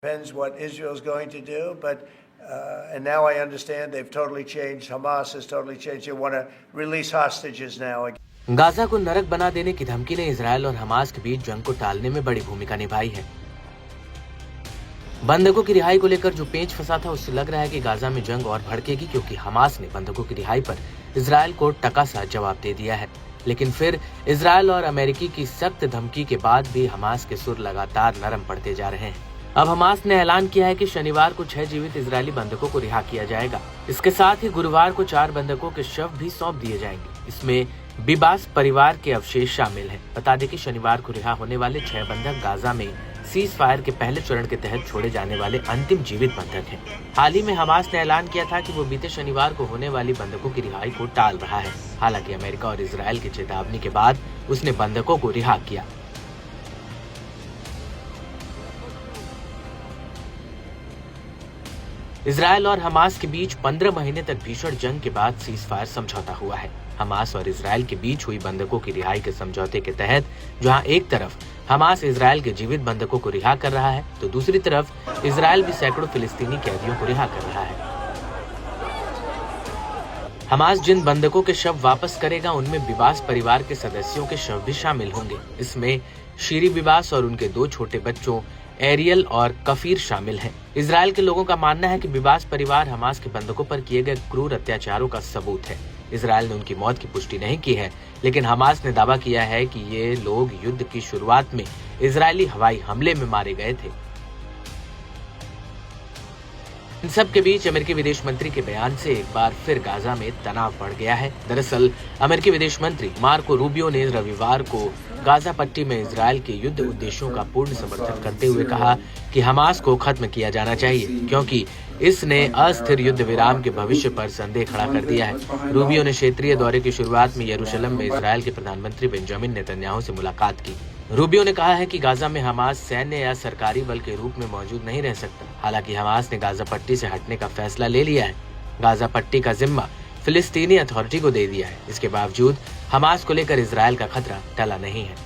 Depends what Israel's going to do, but and now I understand they've totally changed. Hamas has totally changed. They want to release hostages now. Gaza को नरक बना देने की धमकी ने Israel और Hamas के बीच जंग को टालने में बड़ी भूमिका निभाई है। बंधकों की रिहाई को लेकर जो पेच फंसा था, उससे लग रहा है कि गाजा में जंग और भड़केगी, क्योंकि हमास ने बंधकों की रिहाई पर इजरायल को टका सा जवाब दे दिया है। लेकिन फिर इजरायल और अमेरिकी की सख्त धमकी के बाद भी हमास के सुर लगातार नरम पड़ते जा रहे हैं। अब हमास ने ऐलान किया है कि शनिवार को 6 जीवित इजरायली बंधकों को रिहा किया जाएगा। इसके साथ ही गुरुवार को 4 बंधकों के शव भी सौंप दिए जाएंगे। इसमें बिबास परिवार के अवशेष शामिल हैं। बता दें कि शनिवार को रिहा होने वाले 6 बंधक गाजा में सीज फायर के पहले चरण के तहत छोड़े जाने वाले अंतिम जीवित बंधक हैं। हाल ही में हमास ने ऐलान किया था कि वो बीते शनिवार को होने वाली बंधकों की रिहाई को टाल रहा है। हालांकि अमेरिका और इजरायल की चेतावनी के बाद उसने बंधकों को रिहा किया। इजरायल और हमास के बीच 15 महीने तक भीषण जंग के बाद सीज फायर समझौता हुआ है। हमास और इजरायल के बीच हुई बंधकों की रिहाई के समझौते के तहत जहां एक तरफ हमास इजरायल के जीवित बंधकों को रिहा कर रहा है, तो दूसरी तरफ इजरायल भी सैकड़ों फिलिस्तीनी कैदियों को रिहा कर रहा है। हमास जिन बंधकों के शव वापस करेगा, उनमें बिबास परिवार के सदस्यों के शव भी शामिल होंगे। इसमें शीरी बिबास और उनके 2 छोटे बच्चों एरियल और कफीर शामिल हैं। इजरायल के लोगों का मानना है कि बिबास परिवार हमास के बंधकों पर किए गए क्रूर अत्याचारों का सबूत है। इजरायल ने उनकी मौत की पुष्टि नहीं की है, लेकिन हमास ने दावा किया है कि ये लोग युद्ध की शुरुआत में इजरायली हवाई हमले में मारे गए थे। इन सब के बीच अमेरिकी विदेश मंत्री के बयान से एक बार फिर गाजा में तनाव बढ़ गया है। दरअसल अमेरिकी विदेश मंत्री मार्को रूबियो ने रविवार को गाजा पट्टी में इजरायल के युद्ध उद्देश्यों का पूर्ण समर्थन करते हुए कहा कि हमास को खत्म किया जाना चाहिए, क्योंकि इसने अस्थिर युद्ध विराम के भविष्य पर संदेह खड़ा कर दिया है। रूबियो ने क्षेत्रीय दौरे की शुरुआत में यरूशलेम में इजरायल के प्रधानमंत्री बेंजामिन नेतन्याहू से मुलाकात की। रूबियो ने कहा है कि गाजा में हमास सैन्य या सरकारी बल के रूप में मौजूद नहीं रह सकता। हालांकि हमास ने गाजा पट्टी से हटने का फैसला ले लिया है। गाजा पट्टी का जिम्मा फिलिस्तीनी अथॉरिटी को दे दिया है। इसके बावजूद हमास को लेकर इजरायल का खतरा टला नहीं है।